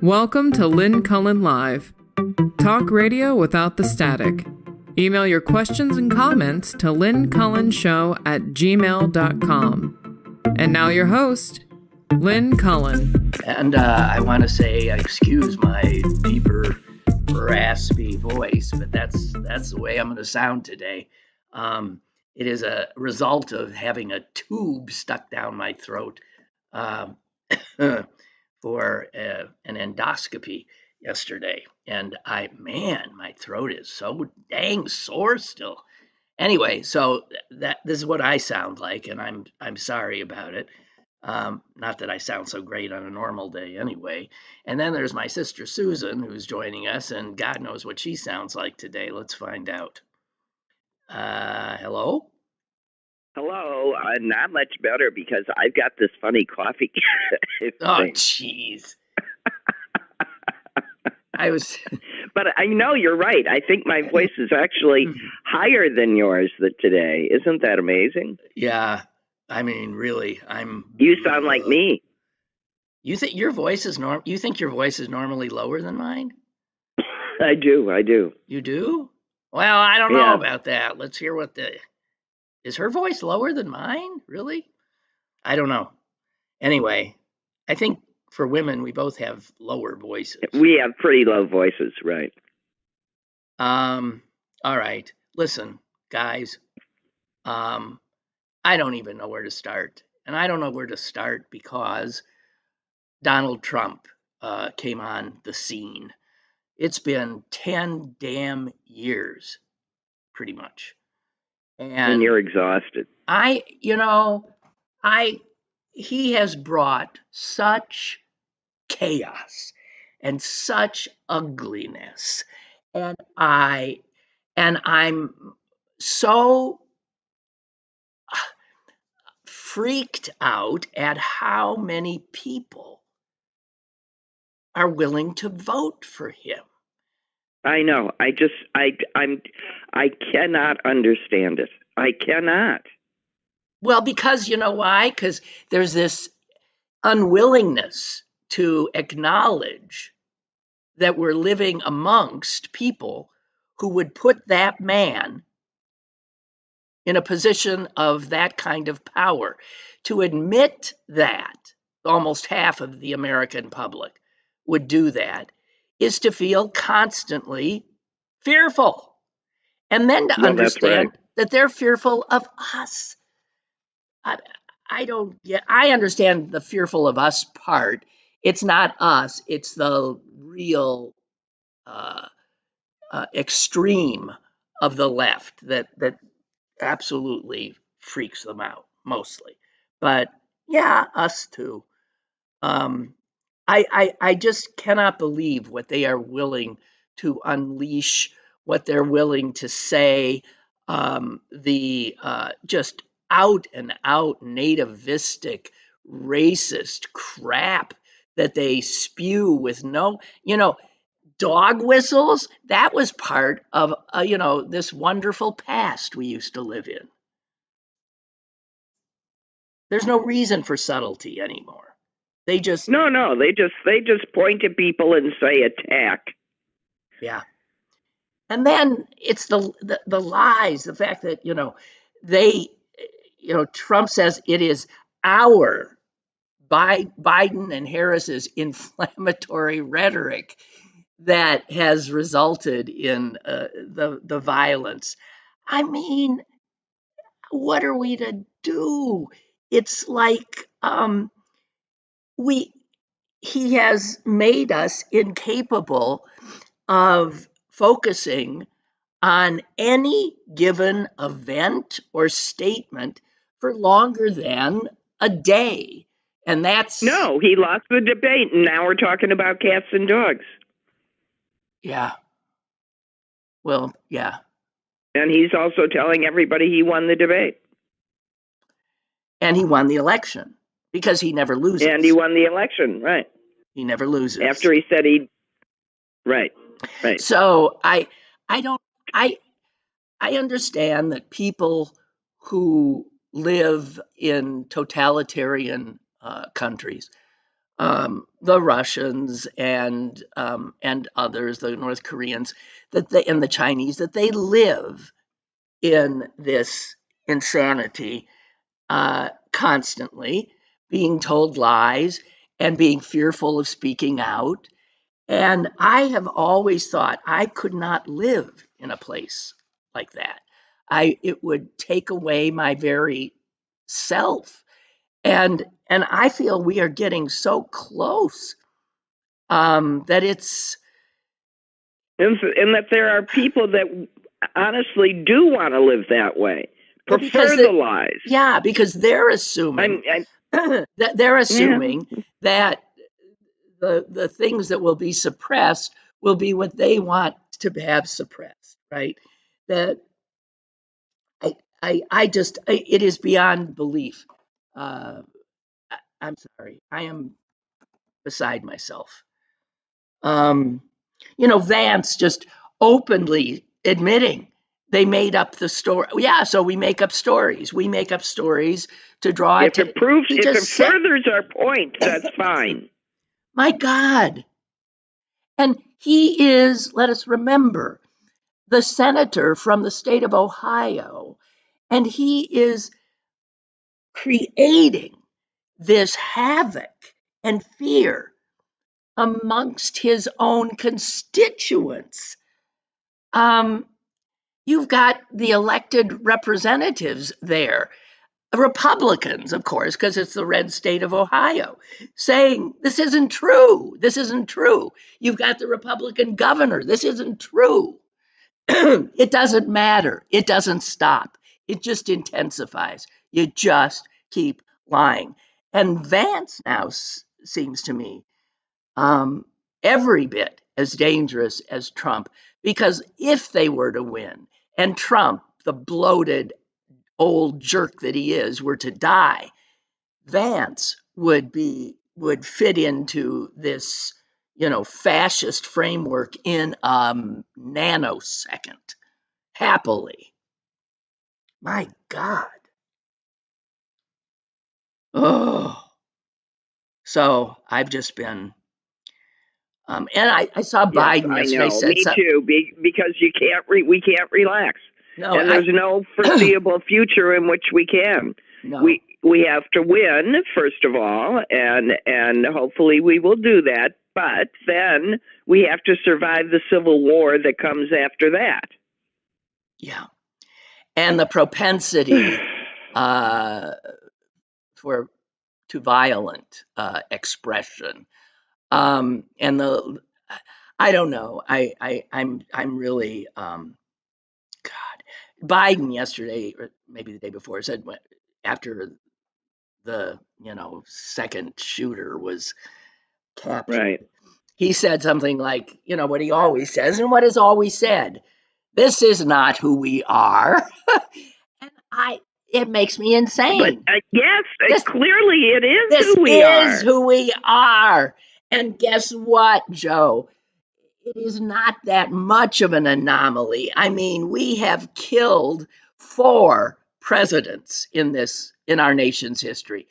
Welcome to Lynn Cullen Live. Talk radio without the static. Email your questions and comments to lynncullenshow@gmail.com. And now your host, Lynn Cullen. And I want to say, excuse my deeper, raspy voice, but that's the way I'm going to sound today. It is a result of having a tube stuck down my throat for an endoscopy yesterday. And my throat is so dang sore still. Anyway, so this is what I sound like, and I'm sorry about it. Not that I sound so great on a normal day anyway. And then there's my sister Susan, who's joining us, and God knows what she sounds like today. Let's find out. Hello? Hello. Not much better because I've got this funny coffee. Oh, jeez. But I know you're right. I think my voice is actually higher than yours today. Isn't that amazing? Yeah. I mean, really, You sound like me. You think your voice is You think your voice is normally lower than mine? I do. You do? Well, I don't know about that. Let's hear is her voice lower than mine? Really? I don't know. Anyway, I think for women, we both have lower voices. We have pretty low voices, right? All right. Listen, guys, I don't even know where to start. And I don't know where to start because Donald Trump came on the scene. It's been 10 damn years, pretty much. And you're exhausted. He has brought such chaos and such ugliness. And I'm so freaked out at how many people are willing to vote for him. I know. I cannot understand it. I cannot. Well, because you know why? Because there's this unwillingness to acknowledge that we're living amongst people who would put that man in a position of that kind of power. To admit that almost half of the American public would do that is to feel constantly fearful. And then to understand that they're fearful of us. I understand the fearful of us part. It's not us. It's the real extreme of the left that absolutely freaks them out mostly. But yeah, us too. I just cannot believe what they are willing to unleash, what they're willing to say, the just out and out nativistic, racist crap that they spew with dog whistles. That was part of, this wonderful past we used to live in. There's no reason for subtlety anymore. They just they just point at people and say attack. Yeah. And then it's the lies, the fact that, Trump says it is our Biden and Harris's inflammatory rhetoric that has resulted in the violence. I mean, what are we to do? It's like he has made us incapable of focusing on any given event or statement for longer than a day. And that's... No, he lost the debate, and now we're talking about cats and dogs. Yeah. Well, yeah. And he's also telling everybody he won the debate. And he won the election because he never loses. And he won the election, right. He never loses. After he said he'd... Right. So I understand that people who live in totalitarian countries the Russians and others, the North Koreans, and the Chinese, that they live in this insanity constantly, being told lies and being fearful of speaking out. And I have always thought I could not live in a place like that. It would take away my very self. And I feel we are getting so close that it's and that there are people that honestly do want to live that way, prefer the lies. Yeah, because they're assuming that that the things that will be suppressed will be what they want to have suppressed, right? That it is beyond belief. I'm sorry, I am beside myself. Vance just openly admitting they made up the story. Yeah, so we make up stories. We make up stories to draw if it proves, if it furthers our point, that's fine. My God. And he is, let us remember, the senator from the state of Ohio, and he is creating this havoc and fear amongst his own constituents. You've got the elected representatives there, Republicans, of course, because it's the red state of Ohio, saying, this isn't true. This isn't true. You've got the Republican governor. This isn't true. It doesn't matter. It doesn't stop. It just intensifies. You just keep lying. And Vance now seems to me every bit as dangerous as Trump, because if they were to win and Trump, the bloated old jerk that he is, were to die, Vance would fit into this, fascist framework in a nanosecond, happily. My God. Oh. So I've just been, and I saw Biden yesterday. I know. Me too, because we can't relax. No, and there's no foreseeable future in which we can. No. We have to win, first of all, and hopefully we will do that. But then we have to survive the civil war that comes after that. Yeah. And the propensity to violent expression. And I don't know. I'm really God. Biden yesterday, or maybe the day before, said after the second shooter was captured, right, he said something like, what he always says and what is always said: this is not who we are. And it makes me insane. But yes, clearly it is this who we are. This is who we are. And guess what, Joe? It is not that much of an anomaly. I mean, we have killed 4 presidents in our nation's history.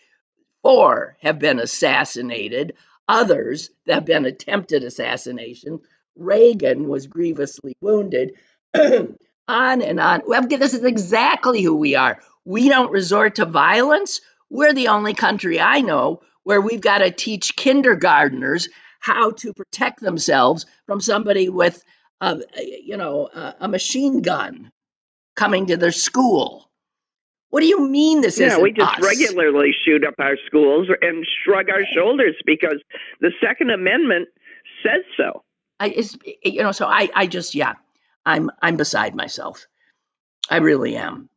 4 have been assassinated. Others have been attempted assassination. Reagan was grievously wounded. On and on. Well, this is exactly who we are. We don't resort to violence. We're the only country I know where we've got to teach kindergartners how to protect themselves from somebody with, a machine gun coming to their school. What do you mean this isn't us? Yeah, we just regularly shoot up our schools and shrug our shoulders because the Second Amendment says so. I'm beside myself. I really am.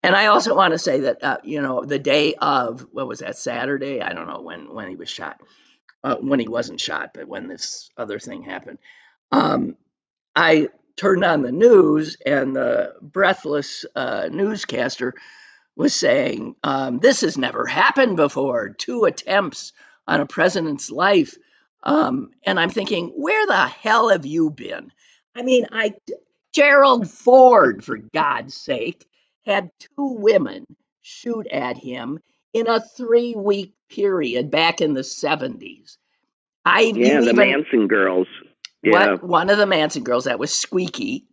And I also want to say that, the day of, what was that, Saturday? I don't know when he was shot. When he wasn't shot, but when this other thing happened. I turned on the news, and the breathless newscaster was saying, this has never happened before. 2 attempts on a president's life. And I'm thinking, where the hell have you been? I mean, Gerald Ford, for God's sake, had 2 women shoot at him in a 3-week period back in the 70s. The Manson girls. Yeah. One of the Manson girls, that was Squeaky.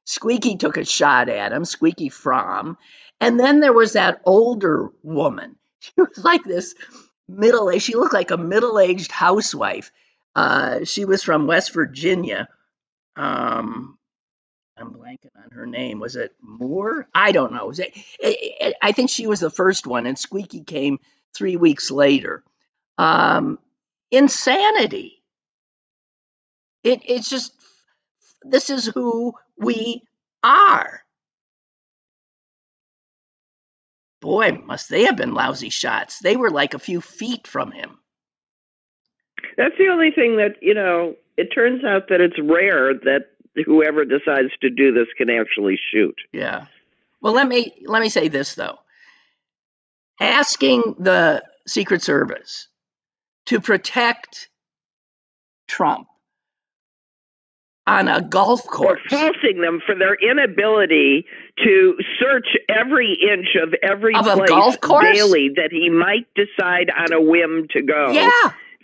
Squeaky took a shot at him, Squeaky Fromm. And then there was that older woman. She was like this middle-aged, she looked like a middle-aged housewife. She was from West Virginia. I'm blanking on her name. Was it Moore? I don't know. I think she was the first one, and Squeaky came 3 weeks later. Insanity. It's just, this is who we are. Boy, must they have been lousy shots. They were like a few feet from him. That's the only thing that, it turns out that it's rare that whoever decides to do this can actually shoot. Yeah. Well, let me say this, though. Asking the Secret Service to protect Trump on a golf course, or faulting them for their inability to search every inch of every place golf course daily that he might decide on a whim to go. Yeah.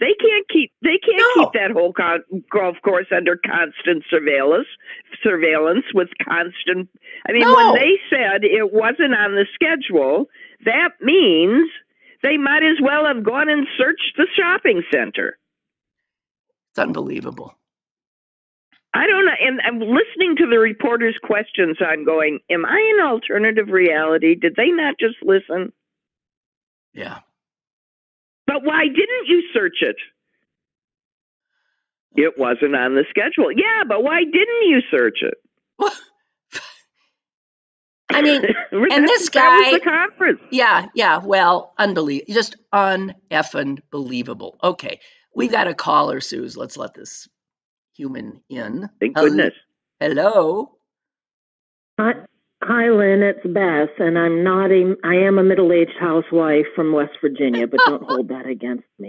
They can't keep that whole golf course under constant surveillance with constant. When they said it wasn't on the schedule, that means they might as well have gone and searched the shopping center. It's unbelievable. I don't know. And I'm listening to the reporters' questions. I'm going, am I in alternative reality? Did they not just listen? Yeah. But why didn't you search it? It wasn't on the schedule. Yeah, but why didn't you search it? And this guy, that was the conference. Yeah. Well, unbelievable. Just un-effing believable. Okay. We've got a caller, Suze. Let's let this human in. Thank goodness. Hello. Hi, Lynn. It's Beth, and I am a middle-aged housewife from West Virginia, but don't hold that against me.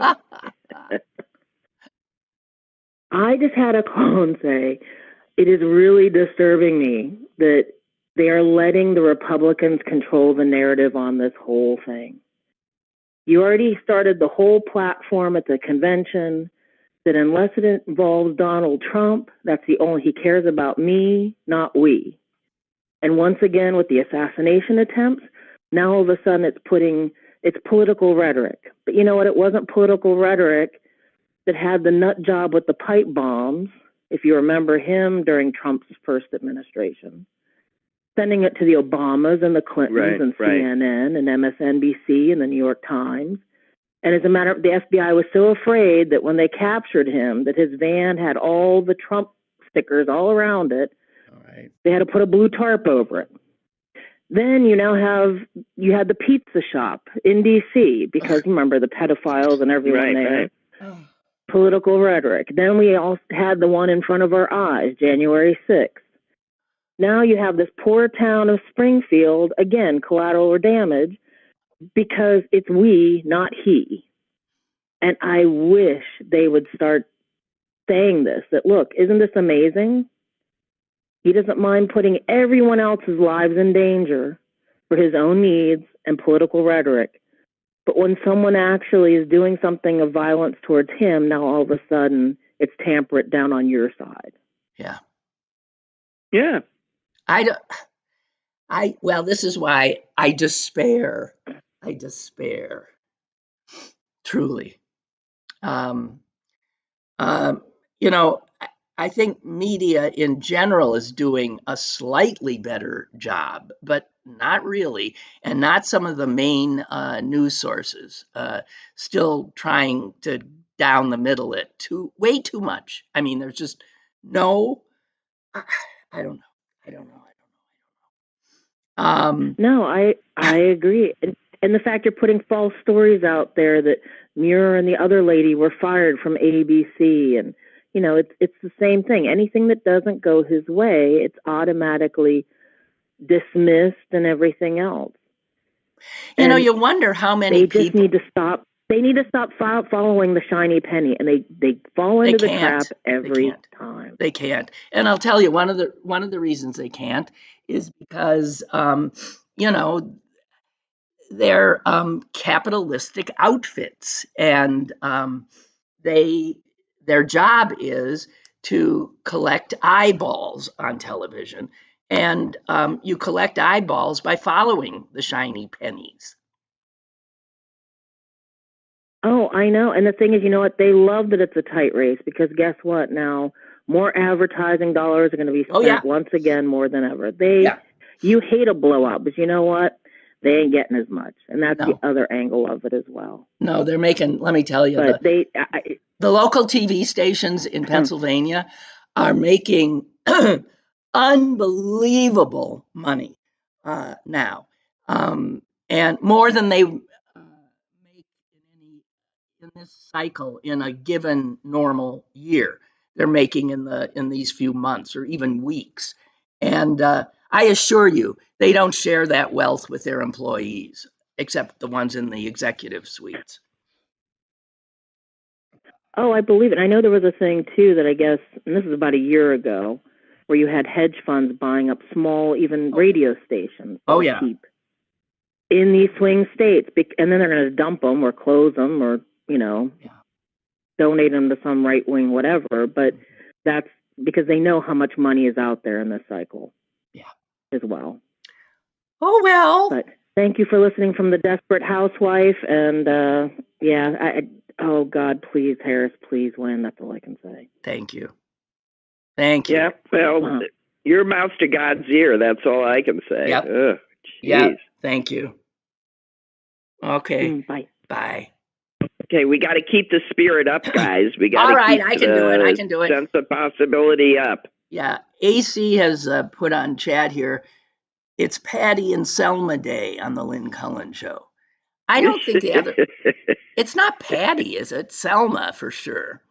I just had to call and say it is really disturbing me that they are letting the Republicans control the narrative on this whole thing. You already started the whole platform at the convention that unless it involves Donald Trump, he cares about me, not we. And once again, with the assassination attempts, now all of a sudden it's political rhetoric. But you know what? It wasn't political rhetoric that had the nut job with the pipe bombs, if you remember him during Trump's first administration, sending it to the Obamas and the Clintons and CNN and MSNBC and the New York Times. And as a matter of the FBI was so afraid that when they captured him, that his van had all the Trump stickers all around it. They had to put a blue tarp over it. Then you had the pizza shop in D.C. because remember the pedophiles and everyone there. Oh. Political rhetoric. Then we all had the one in front of our eyes, January 6th. Now you have this poor town of Springfield, again, collateral damage, because it's we, not he. And I wish they would start saying this, that look, isn't this amazing? He doesn't mind putting everyone else's lives in danger for his own needs and political rhetoric. But when someone actually is doing something of violence towards him, now all of a sudden it's temperate down on your side. Yeah. Yeah. Well, this is why I despair. Truly. I think media in general is doing a slightly better job, but not really, and not some of the main news sources. Still trying to down the middle it way too much. There's just no. I don't know. No, I agree, and the fact you're putting false stories out there that Muir and the other lady were fired from ABC, and it's the same thing. Anything that doesn't go his way, it's automatically dismissed and everything else. You wonder how many people. They just need to stop. They need to stop following the shiny penny, and they fall into the trap every time. They can't. And I'll tell you, one of the reasons they can't is because they're capitalistic outfits, and their job is to collect eyeballs on television, and you collect eyeballs by following the shiny pennies. Oh, I know. And the thing is, you know what? They love that it's a tight race, because guess what? Now more advertising dollars are going to be spent once again more than ever. You hate a blowout, but you know what? They ain't getting as much, and that's the other angle of it as well. No, they're making. Let me tell you, the local TV stations in Pennsylvania are making unbelievable money now, and more than they make in this cycle in a given normal year. They're making in these few months or even weeks, and I assure you, they don't share that wealth with their employees, except the ones in the executive suites. Oh, I believe it. I know there was a thing too that I guess, and this is about a year ago, where you had hedge funds buying up small, even radio stations. Cheap in these swing states, and then they're going to dump them or close them or donate them to some right wing whatever. But that's because they know how much money is out there in this cycle. As well. Oh well. But thank you for listening from the Desperate Housewife, and oh God, please, Harris, please win. That's all I can say. Thank you. Thank you. Yeah, well, your mouth to God's ear. That's all I can say. Yep. Ugh, yep. Thank you. Okay. Bye. Bye. Okay, we got to keep the spirit up, guys. We got all to right, keep I can do it. I can do it. Sense of possibility up. Yeah. AC has put on chat here. It's Patty and Selma Day on the Lynn Cullen show. I don't think the other. It's not Patty, is it? Selma for sure.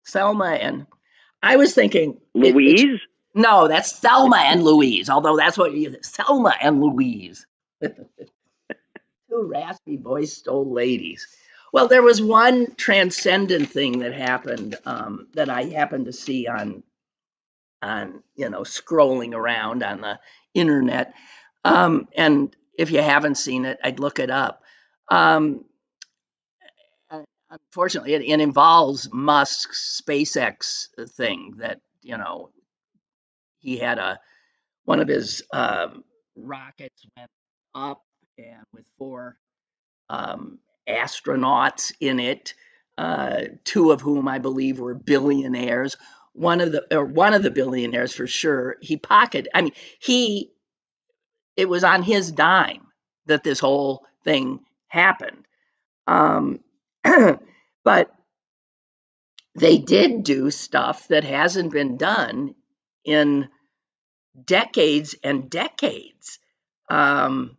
Selma and I was thinking Louise. No, that's Thelma and Louise. Although that's what you Selma and Louise. Two raspy voiced old ladies. Well, there was one transcendent thing that happened that I happened to see on scrolling around on the internet, and if you haven't seen it, I'd look it up. Unfortunately, it involves Musk's SpaceX thing that he had one of his rockets went up and with 4 astronauts in it, 2 of whom I believe were billionaires. One of the billionaires for sure. It was on his dime that this whole thing happened. But they did do stuff that hasn't been done in decades and decades. And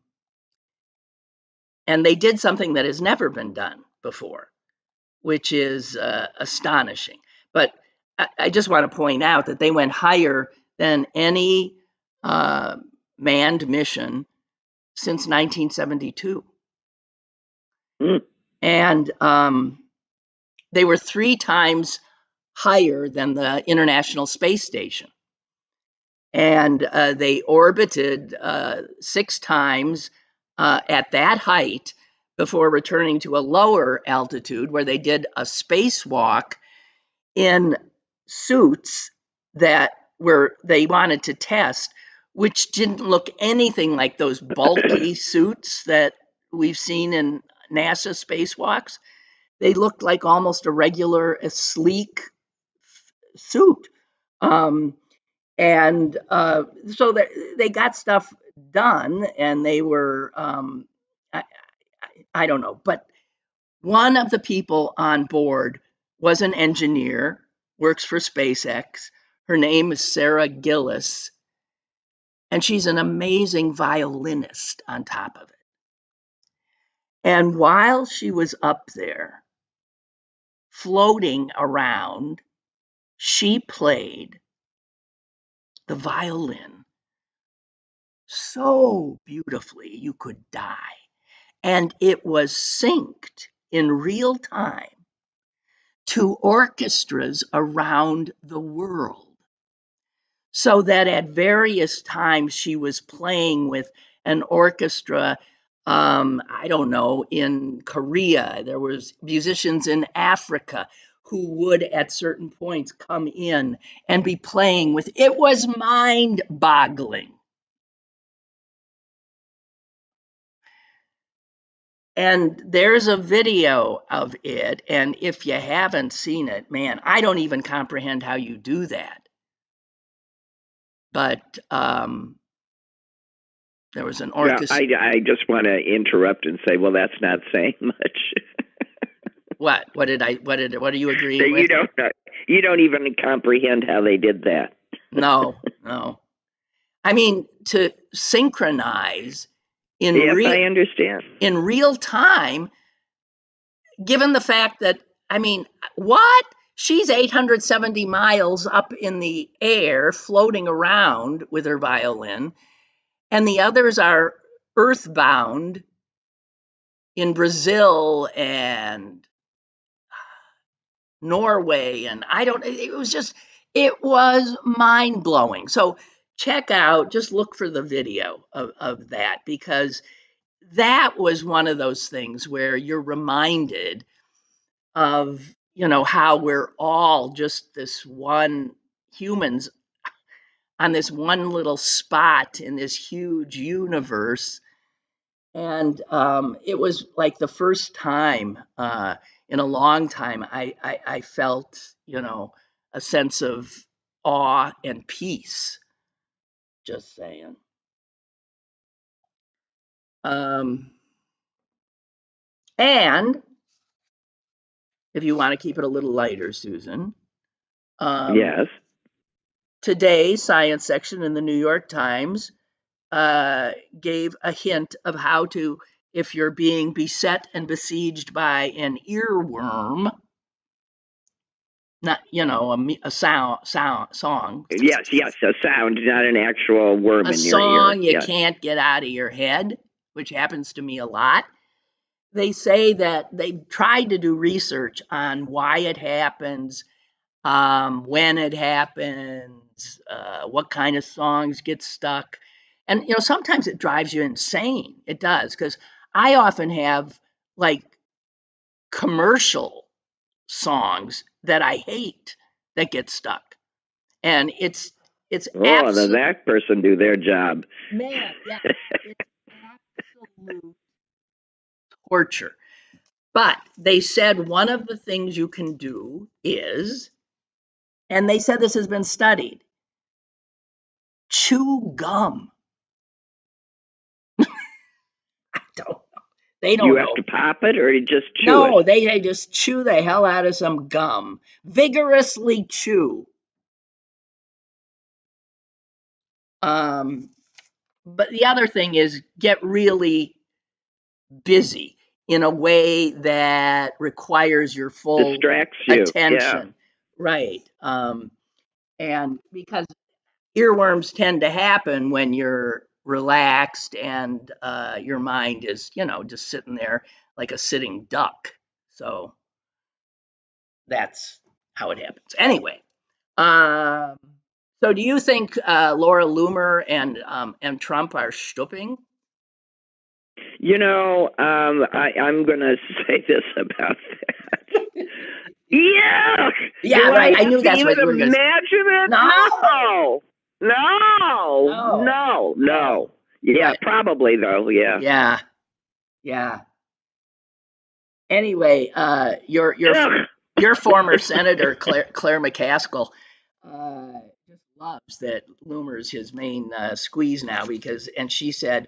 they did something that has never been done before, which is astonishing. But I just want to point out that they went higher than any manned mission since 1972. And they were 3 times higher than the International Space Station. And they orbited 6 times at that height before returning to a lower altitude where they did a spacewalk in suits that they wanted to test, which didn't look anything like those bulky suits that we've seen in NASA spacewalks. They looked like almost a regular, sleek suit. And so they got stuff done, and they were, I don't know, but one of the people on board was an engineer, works for SpaceX. Her name is Sarah Gillis, and she's an amazing violinist on top of it. And while she was up there floating around, she played the violin so beautifully you could die. And it was synced in real time to orchestras around the world, so that at various times she was playing with an orchestra I don't know, in Korea. There was musicians in Africa who would at certain points come in and be playing with. It was mind-boggling. And there's a video of it, and if you haven't seen it, man, I don't even comprehend how you do that. But there was an orchestra. I just want to interrupt and say, well, that's not saying much. What are you agreeing with? You don't even comprehend how they did that. No. I mean, to synchronize I understand. In real time, given the fact that, I mean, what? She's 870 miles up in the air, floating around with her violin, and the others are earthbound in Brazil and Norway, and it was mind-blowing. So just look for the video of that, because that was one of those things where you're reminded of, how we're all just humans on this one little spot in this huge universe. And it was like the first time in a long time I felt, a sense of awe and peace. Just saying. And if you want to keep it a little lighter, Susan. Yes. Today's science section in the New York Times gave a hint of how to, if you're being beset and besieged by an earworm, not, a song. Yes, a sound, not an actual worm in your ear. A song you can't get out of your head, which happens to me a lot. They say that they've tried to do research on why it happens, when it happens, what kind of songs get stuck. And, sometimes it drives you insane. It does, because I often have, like, commercial songs that I hate that get stuck. And it's does that person do their job? Man, yeah, it's absolute torture. But they said one of the things you can do is, and they said this has been studied, chew gum. I don't know. They don't know. You have to pop it, or you just chew it? No, they just chew the hell out of some gum. Vigorously chew. But the other thing is get really busy in a way that requires your full distracts you. attention. Yeah. Right. And because earworms tend to happen when you're relaxed and your mind is, just sitting there like a sitting duck. So that's how it happens. Anyway, so do you think Laura Loomer and Trump are stooping? I'm going to say this about that. Yeah. Yeah, right. I knew that's what you were going to say. Imagine it? No. Yeah, right. Probably though. Yeah. Yeah. Anyway, your former senator Claire McCaskill just loves that Loomer's his main squeeze now, and she said,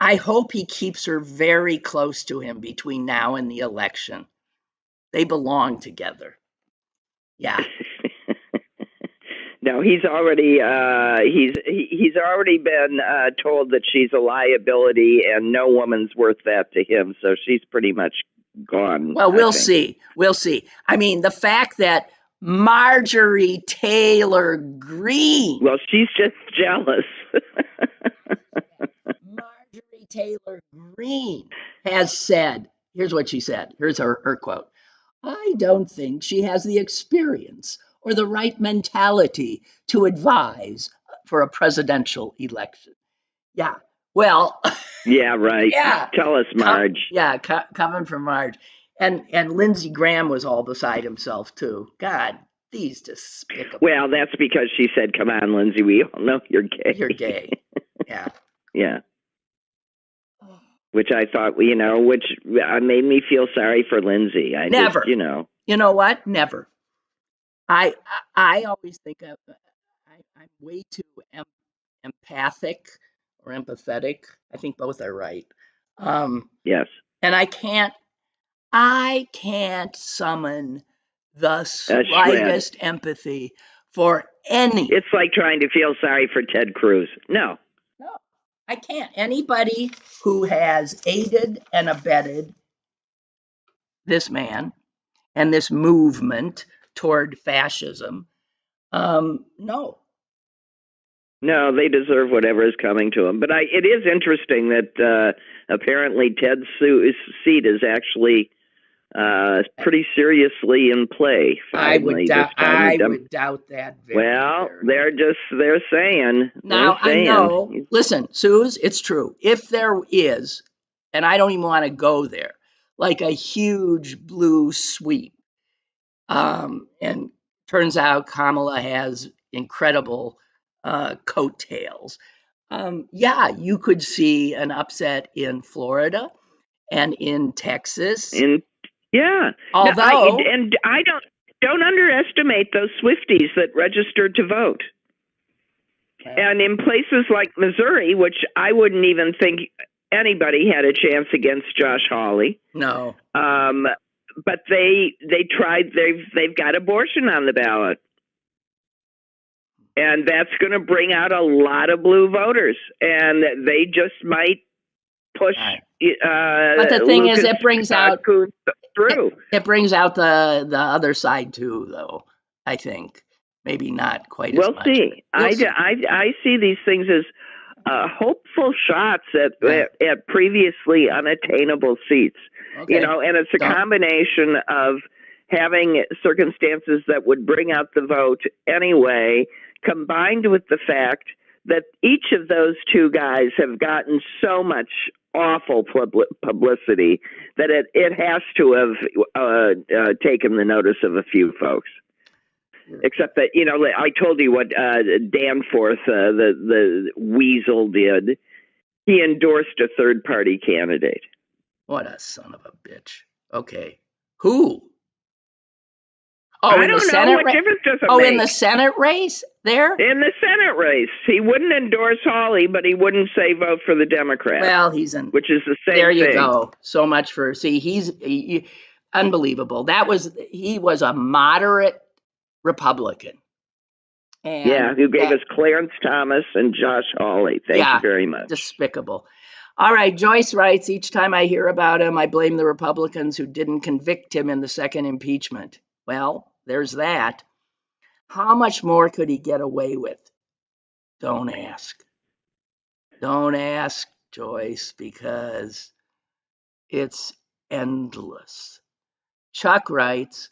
I hope he keeps her very close to him between now and the election. They belong together. Yeah. No, he's already been told that she's a liability and no woman's worth that to him. So she's pretty much gone. Well, we'll see. I mean, the fact that Marjorie Taylor Greene. Well, she's just jealous. Marjorie Taylor Greene has said, here's what she said. Here's her quote. I don't think she has the experience or the right mentality to advise for a presidential election. Yeah. Well, Yeah, right. yeah. Tell us, Marge. Coming from Marge. And Lindsey Graham was all beside himself, too. God, these despicable. Well, that's because she said, come on, Lindsay, we all know you're gay. You're gay. Yeah. Yeah. Which I thought, which made me feel sorry for Lindsay. Never. Just, You know what? Never. I always think I'm way too empathic or empathetic. I think both are right. Yes. And I can't summon the slightest empathy for any. It's like trying to feel sorry for Ted Cruz. No, I can't. Anybody who has aided and abetted this man and this movement toward fascism, no. No, they deserve whatever is coming to them. But it is interesting that apparently Ted's seat is actually pretty seriously in play. Finally, I would doubt that. They're saying. Now, I know. Listen, Suze, it's true. If there is, and I don't even want to go there, like a huge blue sweep, and turns out Kamala has incredible coattails. You could see an upset in Florida and in Texas. Although, I don't underestimate those Swifties that registered to vote. And in places like Missouri, which I wouldn't even think anybody had a chance against Josh Hawley. No. But they tried. They've got abortion on the ballot, and that's going to bring out a lot of blue voters, and they just might push. But the thing is, it brings out through. It brings out the other side too, though. I think maybe not quite as much. We'll see. I see these things as hopeful shots at previously unattainable seats. Okay. And it's a combination of having circumstances that would bring out the vote anyway, combined with the fact that each of those two guys have gotten so much awful publicity that it has to have taken the notice of a few folks. Except that, I told you what Danforth, the weasel, did. He endorsed a third-party candidate. What a son of a bitch. Okay. Who? I don't know. What difference does it make? In the Senate race there? In the Senate race. He wouldn't endorse Hawley, but he wouldn't say vote for the Democrat. Well, which is the same there thing. There you go. So much for, he's unbelievable. He was a moderate Republican. And who gave us Clarence Thomas and Josh Hawley. Thank you very much. Despicable. All right, Joyce writes, each time I hear about him, I blame the Republicans who didn't convict him in the second impeachment. Well, there's that. How much more could he get away with? Don't ask. Don't ask, Joyce, because it's endless. Chuck writes,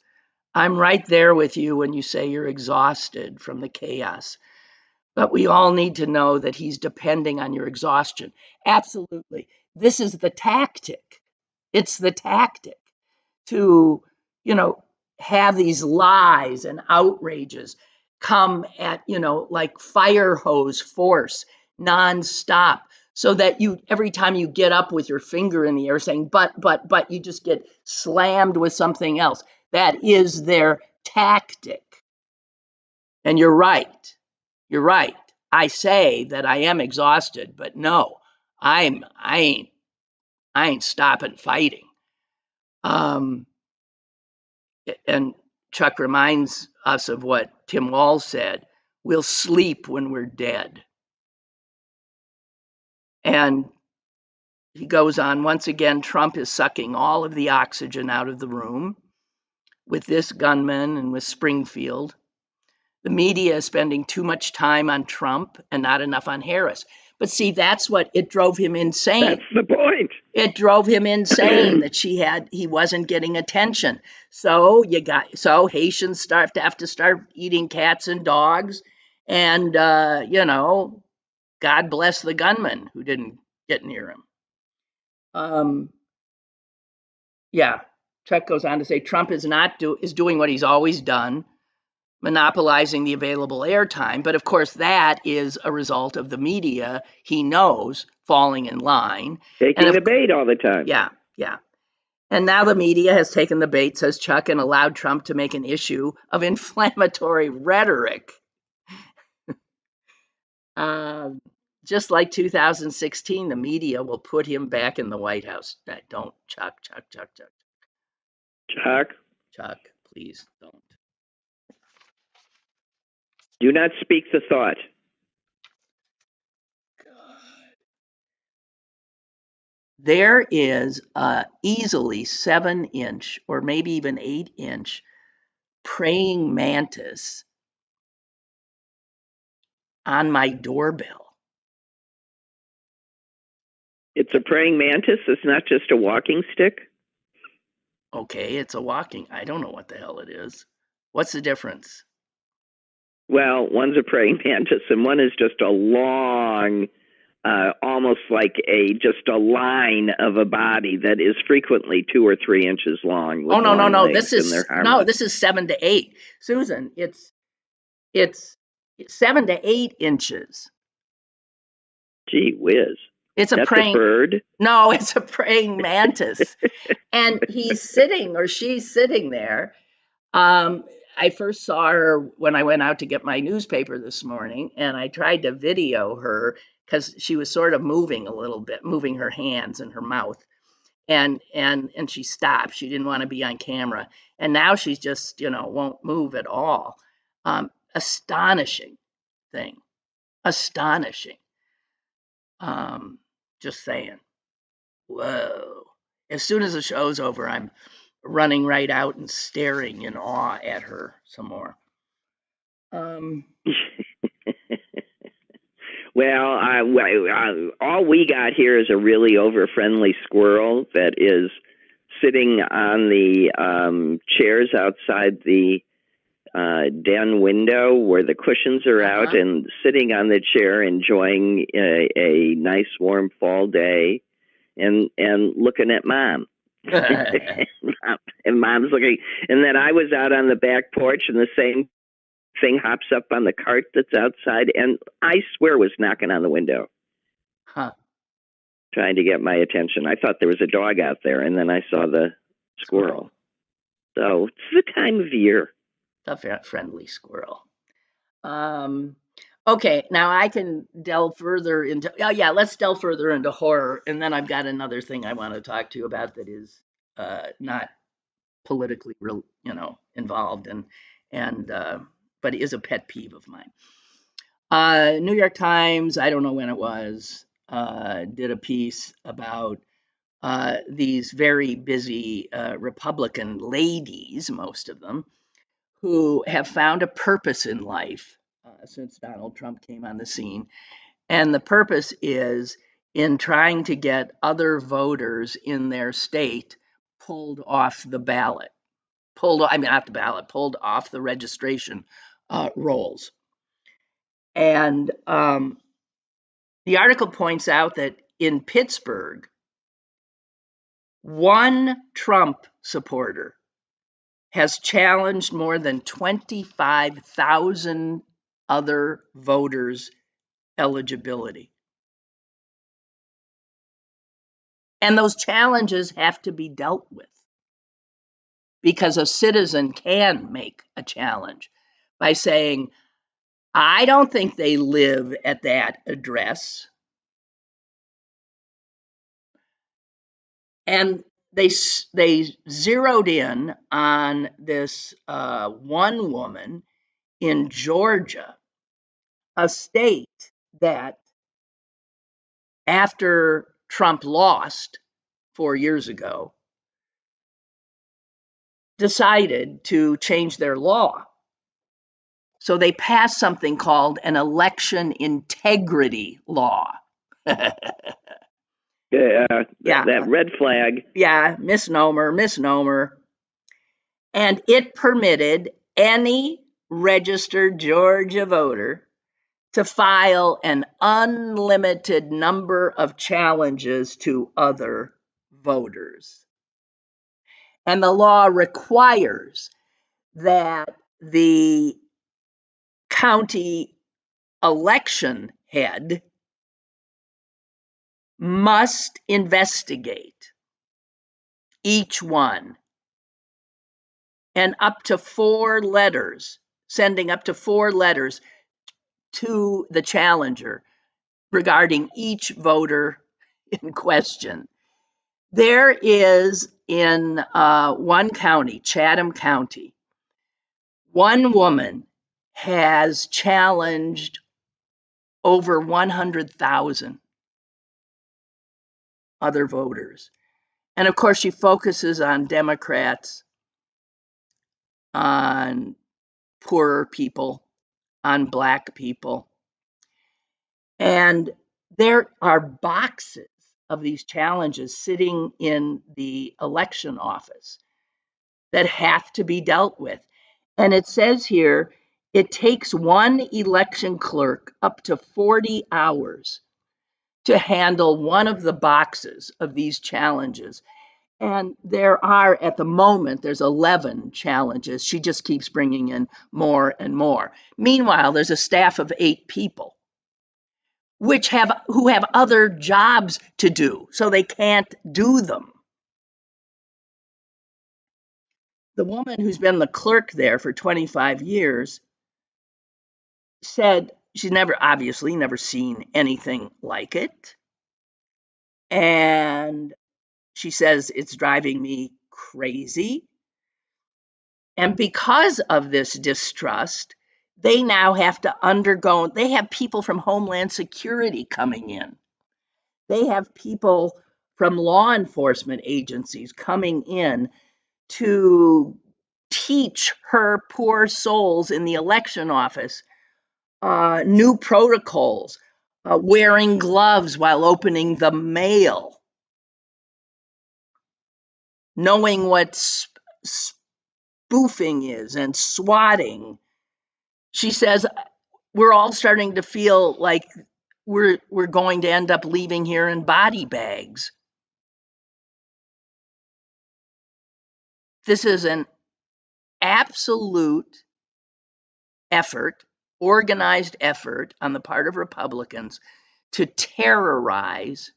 I'm right there with you when you say you're exhausted from the chaos. But we all need to know that he's depending on your exhaustion. Absolutely. This is the tactic. It's the tactic to, have these lies and outrages come at, like fire hose force nonstop, so that every time you get up with your finger in the air saying, but, you just get slammed with something else. That is their tactic. And you're right. You're right. I say that I am exhausted, but no, I ain't stopping fighting. And Chuck reminds us of what Tim Walz said, we'll sleep when we're dead. And he goes on, once again, Trump is sucking all of the oxygen out of the room with this gunman and with Springfield. The media is spending too much time on Trump and not enough on Harris. But see, that's what it drove him insane. That's the point. It drove him insane that he wasn't getting attention. So Haitians have to start eating cats and dogs, and God bless the gunman who didn't get near him. Yeah, Chuck goes on to say Trump is doing what he's always done, monopolizing the available airtime. But of course, that is a result of the media he knows falling in line. Taking the bait all the time. Yeah. And now the media has taken the bait, says Chuck, and allowed Trump to make an issue of inflammatory rhetoric. Just like 2016, the media will put him back in the White House. Don't, Chuck. Chuck, please don't. Do not speak the thought. There is a easily 7-inch or maybe even 8-inch praying mantis on my doorbell. It's a praying mantis. It's not just a walking stick. Okay, it's a walking. I don't know what the hell it is. What's the difference? Well, one's a praying mantis and one is just a long, almost like just a line of a body that is frequently 2 or 3 inches long. Oh, no. This is 7 to 8. Susan, it's 7 to 8 inches. Gee whiz. It's a praying bird. No, it's a praying mantis. And he's sitting or she's sitting there. I first saw her when I went out to get my newspaper this morning, and I tried to video her because she was sort of moving a little bit, moving her hands and her mouth. And she stopped. She didn't want to be on camera. And now she's just, won't move at all. Astonishing thing. Astonishing. Just saying. Whoa. As soon as the show's over, I'm running right out and staring in awe at her some more. Well, all we got here is a really over-friendly squirrel that is sitting on the chairs outside the den window where the cushions are out and sitting on the chair enjoying a nice warm fall day and looking at Mom. And Mom's looking, and then I was out on the back porch and the same thing hops up on the cart that's outside and I swear was knocking on the window. Trying to get my attention. I thought there was a dog out there and then I saw the squirrel. So it's the time of year. A friendly squirrel. Okay, now I can delve further into, let's delve further into horror. And then I've got another thing I want to talk to you about that is not politically involved but it is a pet peeve of mine. New York Times, I don't know when it was, did a piece about these very busy Republican ladies, most of them, who have found a purpose in life since Donald Trump came on the scene. And the purpose is in trying to get other voters in their state pulled off the ballot. Pulled off the registration rolls. And the article points out that in Pittsburgh, one Trump supporter has challenged more than 25,000 other voters' eligibility. And those challenges have to be dealt with because a citizen can make a challenge by saying, I don't think they live at that address. And they zeroed in on this one woman in Georgia, a state that after Trump lost 4 years ago, decided to change their law. So they passed something called an election integrity law. That red flag. Yeah, misnomer. And it permitted any registered Georgia voter to file an unlimited number of challenges to other voters. And the law requires that the county election head must investigate each one, and up to 4 letters, sending up to 4 letters to the challenger regarding each voter in question. There is in one county, Chatham County, one woman has challenged over 100,000 other voters. And of course, she focuses on Democrats, on poorer people, on Black people. And there are boxes of these challenges sitting in the election office that have to be dealt with. And it says here, it takes one election clerk up to 40 hours to handle one of the boxes of these challenges. And there are, at the moment, there's 11 challenges. She just keeps bringing in more and more. Meanwhile, there's a staff of 8 people who have other jobs to do, so they can't do them. The woman who's been the clerk there for 25 years said she's obviously never seen anything like it. And she says, it's driving me crazy. And because of this distrust, they now have to they have people from Homeland Security coming in. They have people from law enforcement agencies coming in to teach her poor souls in the election office new protocols, wearing gloves while opening the mail, knowing what spoofing is and swatting. She says, we're all starting to feel like we're going to end up leaving here in body bags. This is an absolute effort, organized effort on the part of Republicans to terrorize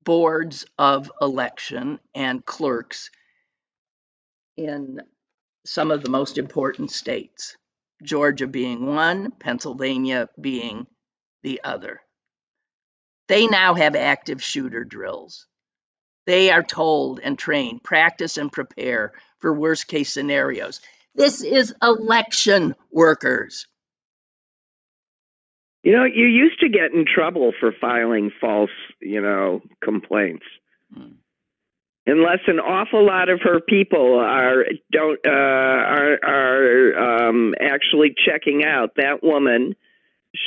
boards of election and clerks in some of the most important states, Georgia being one, Pennsylvania being the other. They now have active shooter drills. They are told and trained, practice and prepare for worst case scenarios. This is election workers. You know, you used to get in trouble for filing false, complaints. Unless an awful lot of her people are actually checking out that woman,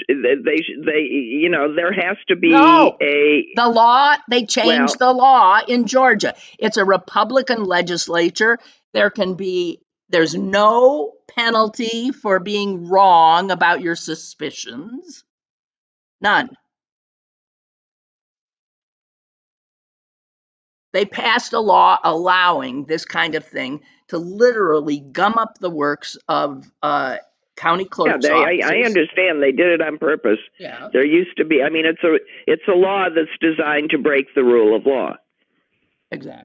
there has to be the law. They changed the law in Georgia. It's a Republican legislature. There's no penalty for being wrong about your suspicions. None. They passed a law allowing this kind of thing to literally gum up the works of county clerk's offices. I understand they did it on purpose. Yeah. There used to be. I mean, it's a law that's designed to break the rule of law. Exactly.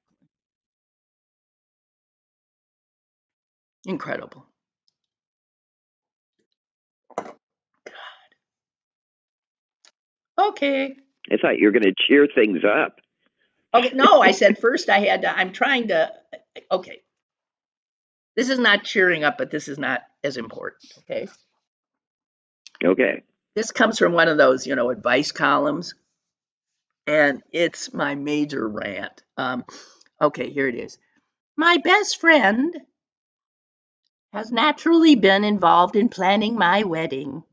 Incredible. God. Okay. I thought you were going to cheer things up. Okay, no, I said first I'm trying to, okay. This is not cheering up, but this is not as important, okay? Okay. This comes from one of those, advice columns, and it's my major rant. Okay, here it is. My best friend has naturally been involved in planning my wedding.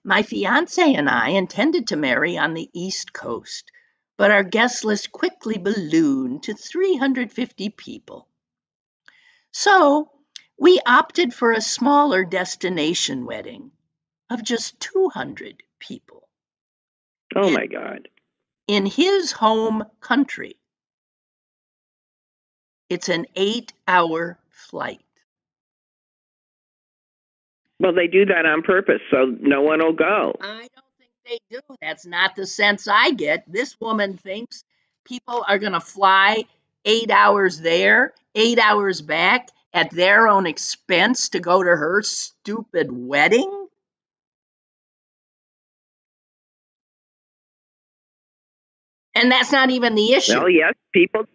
My fiancé and I intended to marry on the East Coast, but our guest list quickly ballooned to 350 people. So we opted for a smaller destination wedding, of just 200 people. Oh my God. In his home country. It's an 8-hour flight. Well, they do that on purpose, so no one will go. I don't think they do. That's not the sense I get. This woman thinks people are going to fly 8 hours there, 8 hours back at their own expense to go to her stupid wedding. And that's not even the issue. Well, yes, people.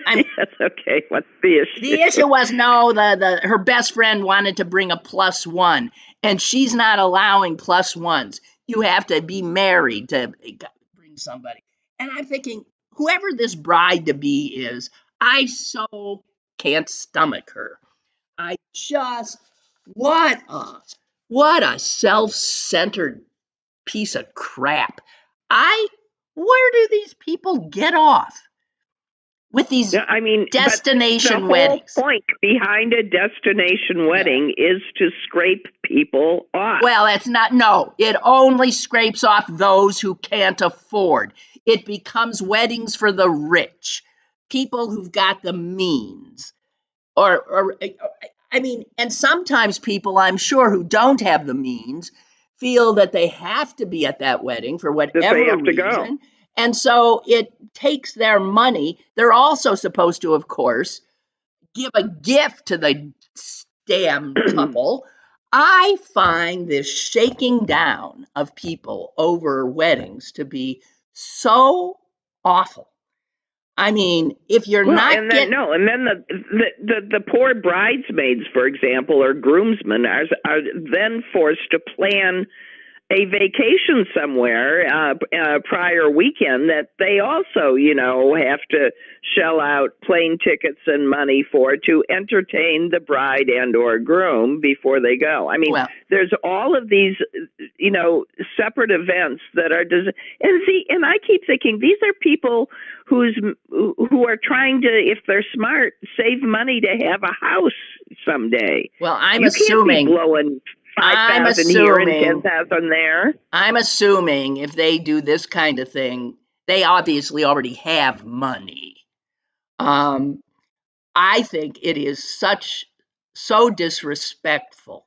Yes, okay. What's the issue? The issue was her best friend wanted to bring a +1, and she's not allowing +1s. You have to be married to bring somebody. And I'm thinking, whoever this bride to be is, I so can't stomach her. I just what a self-centered piece of crap. Where do these people get off with these destination weddings? The whole point behind a destination wedding is to scrape people off. Well, it only scrapes off those who can't afford. It becomes weddings for the rich, people who've got the means. And sometimes people, I'm sure, who don't have the means feel that they have to be at that wedding for whatever reason. And so it takes their money. They're also supposed to, of course, give a gift to the damn couple. I find this shaking down of people over weddings to be so awful. I mean, if you're not and then the poor bridesmaids, for example, or groomsmen are then forced to plan a vacation somewhere prior weekend that they also, have to shell out plane tickets and money for to entertain the bride and or groom before they go. I mean, there's all of these, separate events that are and I keep thinking these are people who are trying to, if they're smart, save money to have a house someday. Well, I'm assuming can't be blowing 5,000 here and 10,000 there. I'm assuming if they do this kind of thing, they obviously already have money. I think it is so disrespectful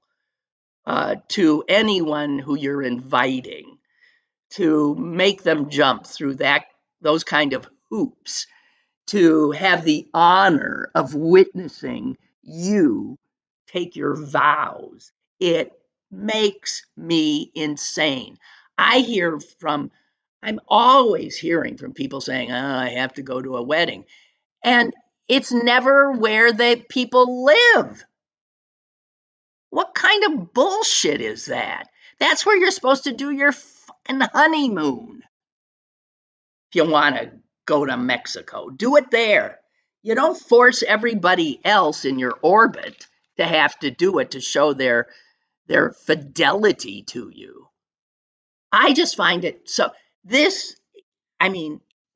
to anyone who you're inviting to make them jump through those kind of hoops to have the honor of witnessing you take your vows. It makes me insane. I'm always hearing from people saying, I have to go to a wedding. And it's never where the people live. What kind of bullshit is that? That's where you're supposed to do your fucking honeymoon. If you want to go to Mexico, do it there. You don't force everybody else in your orbit to have to do it to show their fidelity to you. I just find it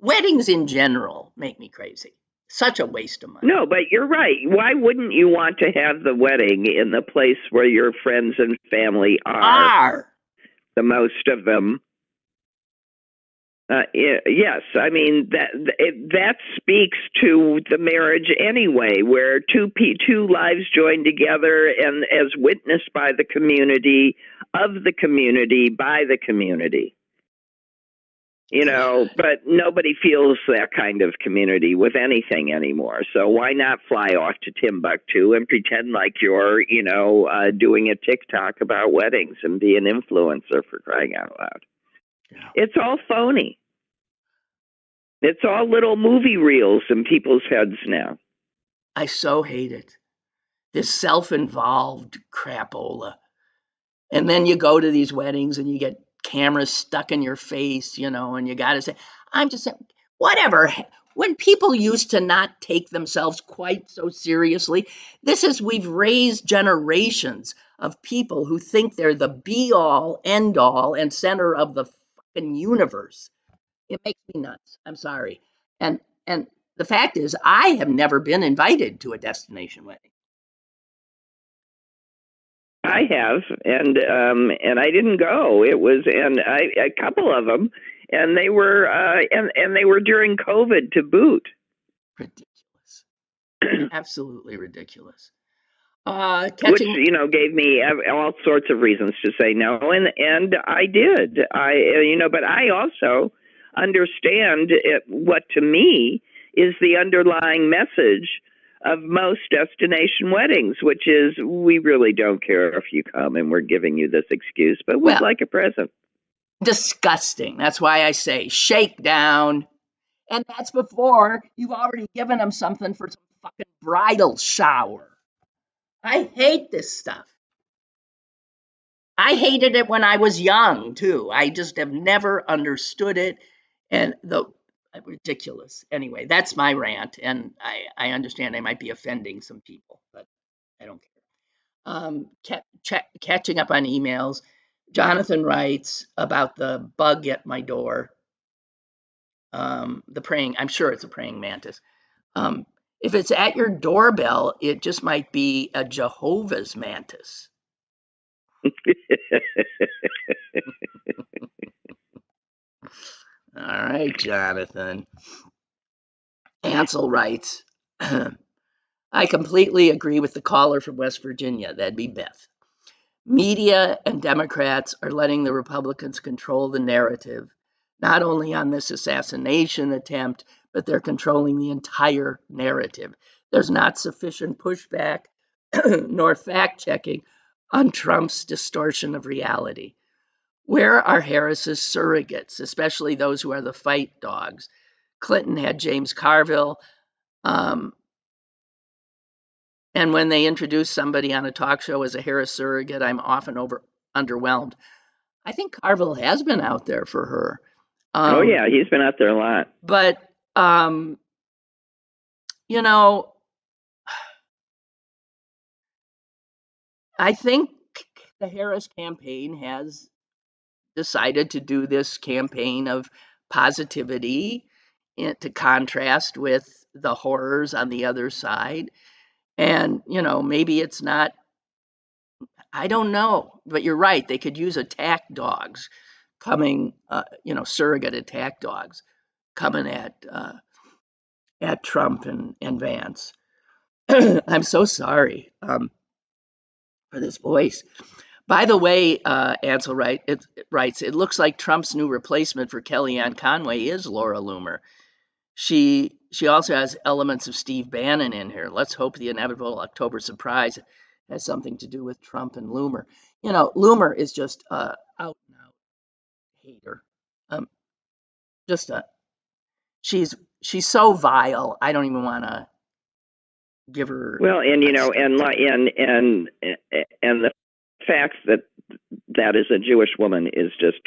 weddings in general make me crazy. Such a waste of money. No, but you're right. Why wouldn't you want to have the wedding in the place where your friends and family are? The most of them. Yes, I mean that speaks to the marriage anyway, where two lives joined together and as witnessed by the community, of the community, by the community. But nobody feels that kind of community with anything anymore. So why not fly off to Timbuktu and pretend like you're, doing a TikTok about weddings and be an influencer, for crying out loud? Yeah. It's all phony. It's all little movie reels in people's heads now. I so hate it. This self-involved crapola. And then you go to these weddings and you get cameras stuck in your face, and you got to say, I'm just saying, whatever. When people used to not take themselves quite so seriously, we've raised generations of people who think they're the be-all, end-all, and center of the fucking universe. It makes me nuts. I'm sorry. And the fact is, I have never been invited to a destination wedding. I have, and I didn't go. It was, a couple of them, and they were and they were during COVID to boot. Ridiculous. Absolutely ridiculous. Which gave me all sorts of reasons to say no, and I did. But I also understand what to me is the underlying message of most destination weddings, which is we really don't care if you come, and we're giving you this excuse, but we'd like a present. Disgusting. That's why I say shakedown. And that's before you've already given them something for some fucking bridal shower. I hate this stuff. I hated it when I was young, too. I just have never understood it. And ridiculous. Anyway, that's my rant. And I understand I might be offending some people, but I don't care. Catching up on emails. Jonathan writes about the bug at my door. I'm sure it's a praying mantis. If it's at your doorbell, it just might be a Jehovah's mantis. All right, Jonathan. Ansel writes, I completely agree with the caller from West Virginia. That'd be Beth. Media and Democrats are letting the Republicans control the narrative, not only on this assassination attempt, but they're controlling the entire narrative. There's not sufficient pushback nor fact-checking on Trump's distortion of reality. Where are Harris's surrogates, especially those who are the fight dogs? Clinton had James Carville, and when they introduce somebody on a talk show as a Harris surrogate, I'm often underwhelmed. I think Carville has been out there for her. Oh, yeah, he's been out there a lot. But, I think the Harris campaign has decided to do this campaign of positivity to contrast with the horrors on the other side. And, maybe it's not, I don't know, but you're right. They could use attack dogs coming, surrogate attack dogs coming at Trump and Vance. I'm so sorry for this voice. By the way, Ansel writes, it looks like Trump's new replacement for Kellyanne Conway is Laura Loomer. She also has elements of Steve Bannon in here. Let's hope the inevitable October surprise has something to do with Trump and Loomer. Loomer is just out and out hater. She's so vile. I don't even want to give her. Well, and the fact that is a Jewish woman is just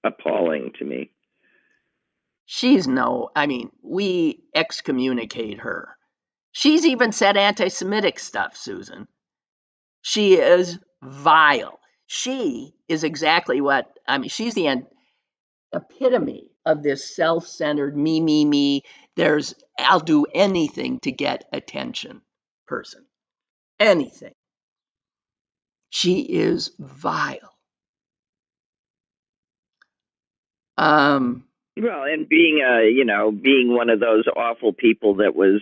appalling to me. We excommunicate her. She's even said anti-Semitic stuff, Susan. She is vile. She is exactly she's the epitome of this self-centered me. I'll do anything to get attention person. Anything. She is vile. Well, and being one of those awful people that was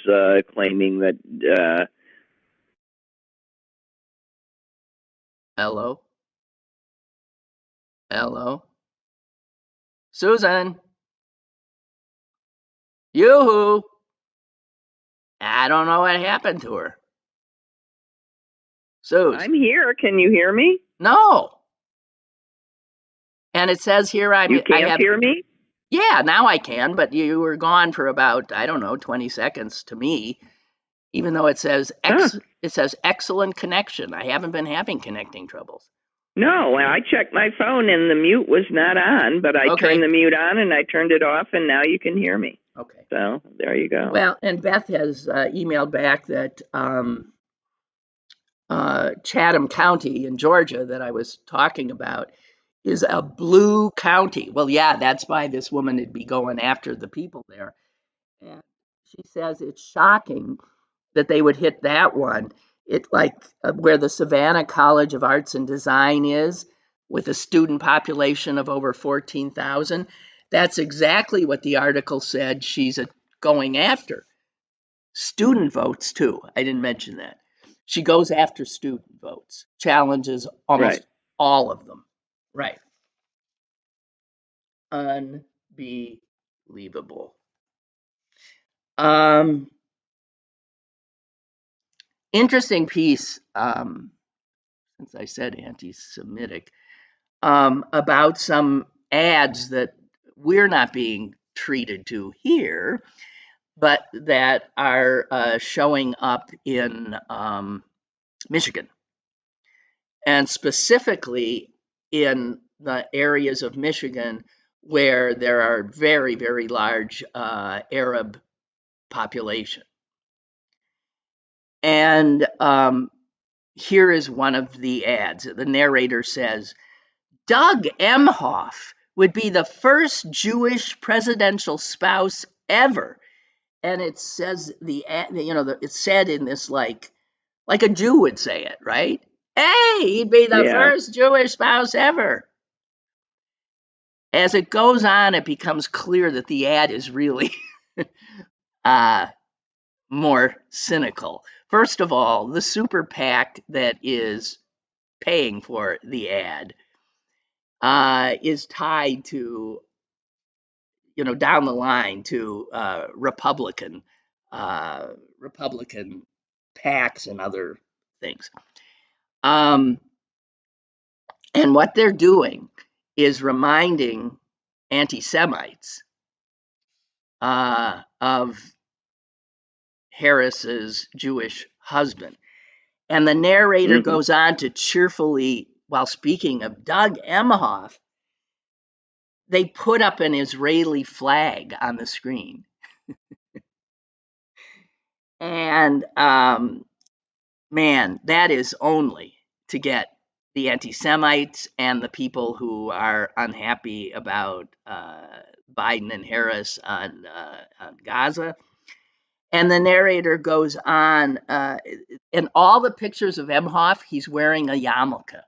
claiming that. Hello, Susan. Yoo-hoo. I don't know what happened to her. Susan. I'm here. Can you hear me? No. And it says here you can't hear me? Yeah, now I can, but you were gone for about, 20 seconds to me, even though it says it says excellent connection. I haven't been having connecting troubles. No, I checked my phone and the mute was not on, but I turned the mute on and I turned it off and now you can hear me. Okay. So there you go. Well, and Beth has emailed back that Chatham County in Georgia that I was talking about is a blue county. Well, yeah, that's why this woman would be going after the people there. And she says it's shocking that they would hit that one. like where the Savannah College of Arts and Design is, with a student population of over 14,000. That's exactly what the article said she's going after. Student votes, too. I didn't mention that. She goes after student votes, challenges almost all of them. Right. Unbelievable. Interesting piece, since I said anti-Semitic, about some ads that we're not being treated to here, but that are showing up in Michigan, and specifically in the areas of Michigan where there are very, very large Arab population. And here is one of the ads. The narrator says, Doug Emhoff would be the first Jewish presidential spouse ever. And it says it's said in this like a Jew would say it, right? Hey, he'd be the first Jewish spouse ever. As it goes on, it becomes clear that the ad is really more cynical. First of all, the super PAC that is paying for the ad is tied to, down the line to Republican PACs and other things. And what they're doing is reminding anti-Semites of Harris's Jewish husband. And the narrator goes on to cheerfully, while speaking of Doug Emhoff, they put up an Israeli flag on the screen. And man, that is only to get the anti-Semites and the people who are unhappy about Biden and Harris on Gaza. And the narrator goes on, in all the pictures of Emhoff, he's wearing a yarmulke.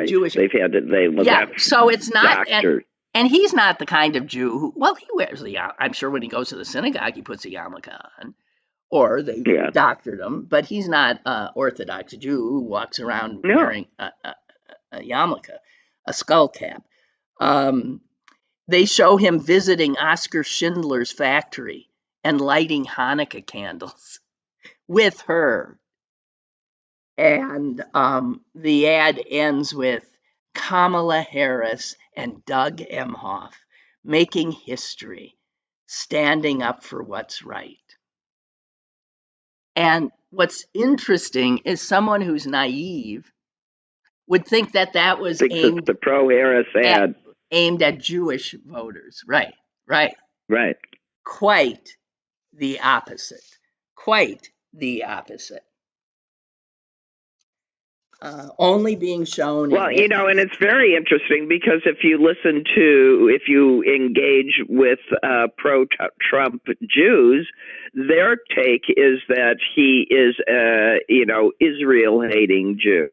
Jewish. They've had it. So it's not, and he's not the kind of Jew who, he wears the yarmulke. I'm sure when he goes to the synagogue, he puts a yarmulke on, or they doctored him. But he's not an Orthodox Jew who walks around wearing a yarmulke, a skull cap. They show him visiting Oskar Schindler's factory and lighting Hanukkah candles with her. And the ad ends with Kamala Harris and Doug Emhoff making history, standing up for what's right. And what's interesting is someone who's naive would think that was the pro-Harris ad aimed at Jewish voters. Right. Quite the opposite. Only being shown. And it's very interesting because if you engage with pro-Trump Jews, their take is that he is Israel-hating Jew.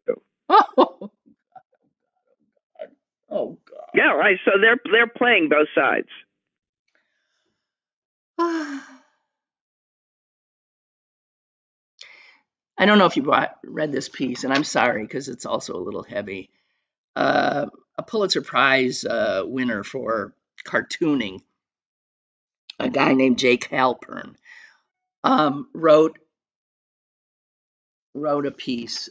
Oh God. Yeah, right. So they're playing both sides. I don't know if you read this piece, and I'm sorry because it's also a little heavy. A Pulitzer Prize winner for cartooning, a guy named Jake Halpern, wrote a piece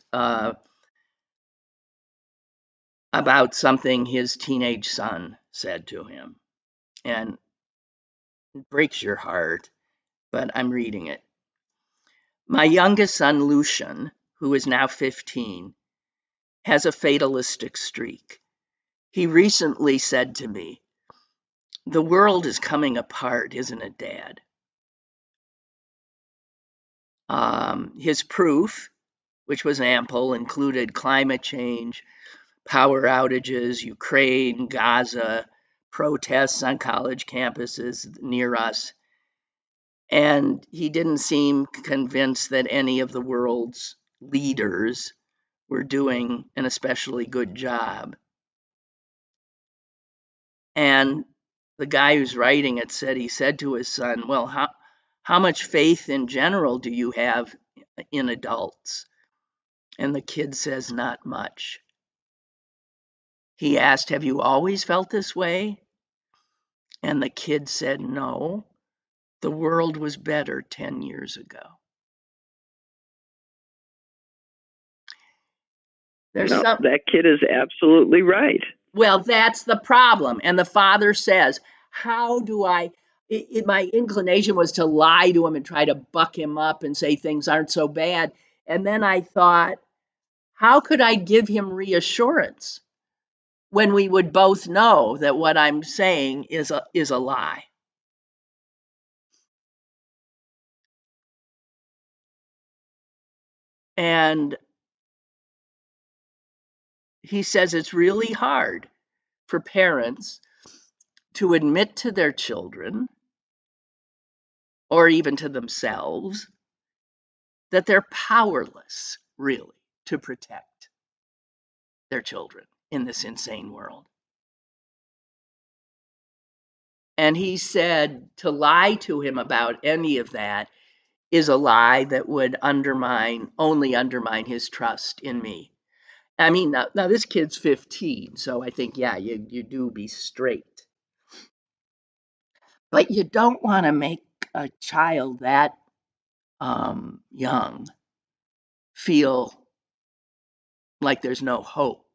about something his teenage son said to him, and it breaks your heart, but I'm reading it. My youngest son, Lucian, who is now 15, has a fatalistic streak. He recently said to me, "The world is coming apart, isn't it, Dad?" His proof, which was ample, included climate change, power outages, Ukraine, Gaza, protests on college campuses near us. And he didn't seem convinced that any of the world's leaders were doing an especially good job. And the guy who's writing it said, he said to his son, well, how much faith in general do you have in adults? And the kid says, not much. He asked, have you always felt this way? And the kid said, no, the world was better 10 years ago. That kid is absolutely right. Well, that's the problem. And the father says, how do my inclination was to lie to him and try to buck him up and say things aren't so bad. And then I thought, how could I give him reassurance when we would both know that what I'm saying is a lie? And he says it's really hard for parents to admit to their children, or even to themselves, that they're powerless, really, to protect their children in this insane world. And he said to lie to him about any of that is a lie that would only undermine his trust in me. I mean, now this kid's 15, so I think, yeah, you do be straight. But you don't want to make a child that young feel like there's no hope.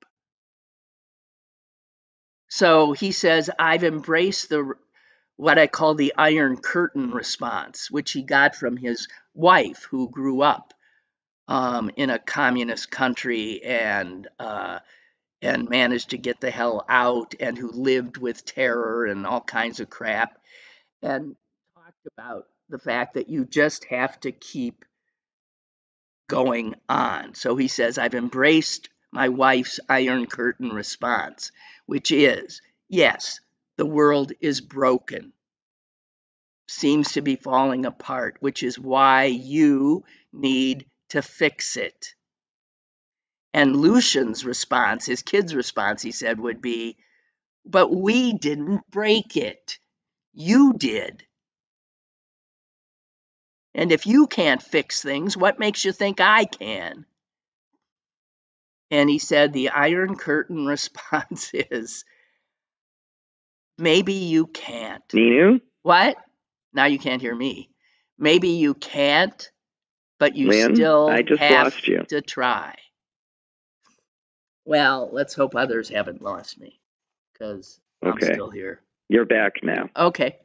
So he says, I've embraced what I call the Iron Curtain response, which he got from his wife, who grew up in a communist country and managed to get the hell out, and who lived with terror and all kinds of crap, and talked about the fact that you just have to keep going on. So he says, I've embraced my wife's Iron Curtain response, which is, yes, the world is broken, seems to be falling apart, which is why you need to fix it. And Lucian's response, his kid's response, he said, would be, but we didn't break it. You did. And if you can't fix things, what makes you think I can? And he said the Iron Curtain response is, maybe you can't. Ninu? What? Now you can't hear me. Maybe you can't, but you Lynn, still I just have lost you. to try. Well, let's hope others haven't lost me, because I'm still here. You're back now. Okay.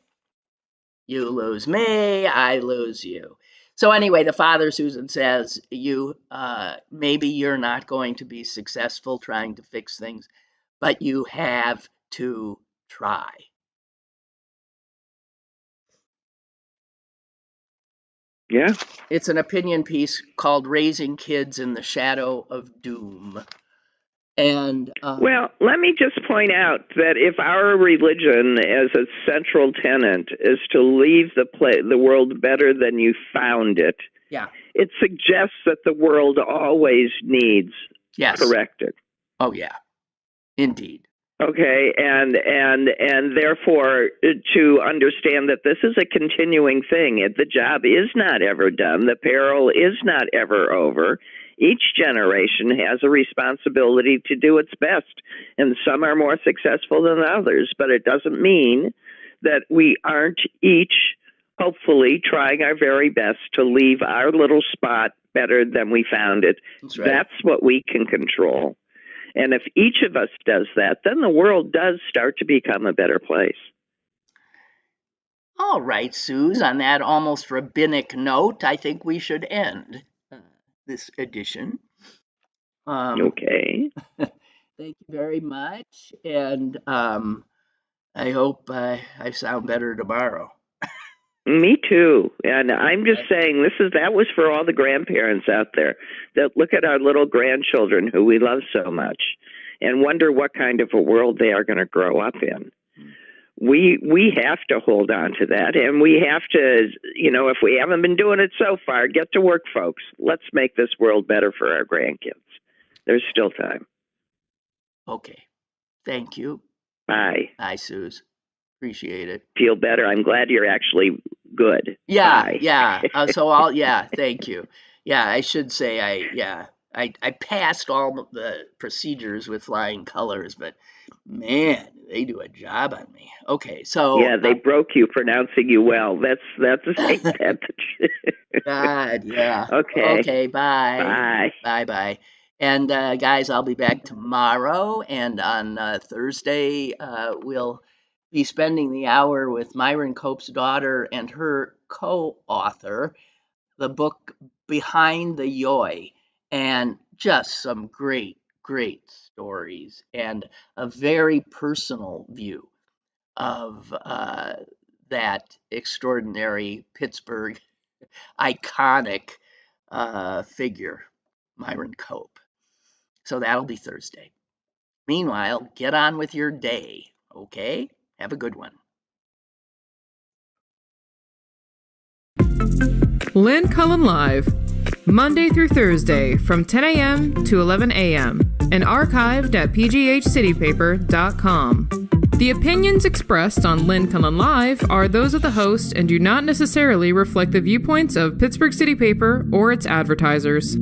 You lose me, I lose you. So anyway, the father, Susan, says, maybe you're not going to be successful trying to fix things, but you have to try. Yeah. It's an opinion piece called Raising Kids in the Shadow of Doom. And well, let me just point out that if our religion as a central tenet is to leave the world better than you found it, yeah, it suggests that the world always needs corrected. Oh yeah, indeed. Okay, and therefore to understand that this is a continuing thing. The job is not ever done. The peril is not ever over. Each generation has a responsibility to do its best, and some are more successful than others, but it doesn't mean that we aren't each, hopefully, trying our very best to leave our little spot better than we found it. That's right. That's what we can control. And if each of us does that, then the world does start to become a better place. All right, Suze, on that almost rabbinic note, I think we should end this edition. Okay. Thank you very much. And I hope I sound better tomorrow. Me too. And I'm just saying that was for all the grandparents out there that look at our little grandchildren who we love so much and wonder what kind of a world they are going to grow up in. we have to hold on to that, and we have to, if we haven't been doing it so far, get to work, folks. Let's make this world better for our grandkids. There's still time. Okay. Thank you. Bye. Bye, Suze. Appreciate it. Feel better. I'm glad you're actually good. Yeah, Bye. yeah. Thank you. Yeah, I should say I passed all the procedures with flying colors, but man, they do a job on me. Okay, so yeah, they broke you pronouncing you well. That's a St. Patrick. God, yeah. Okay. Okay, bye. Bye. Bye. And guys, I'll be back tomorrow, and on Thursday we'll be spending the hour with Myron Cope's daughter and her co-author, the book Behind the Yoy, and just some great stories and a very personal view of that extraordinary Pittsburgh iconic figure, Myron Cope. So that'll be Thursday. Meanwhile, get on with your day, okay? Have a good one. Lynn Cullen Live, Monday through Thursday from 10 a.m. to 11 a.m. and archived at pghcitypaper.com. The opinions expressed on Lynn Cullen Live are those of the host and do not necessarily reflect the viewpoints of Pittsburgh City Paper or its advertisers.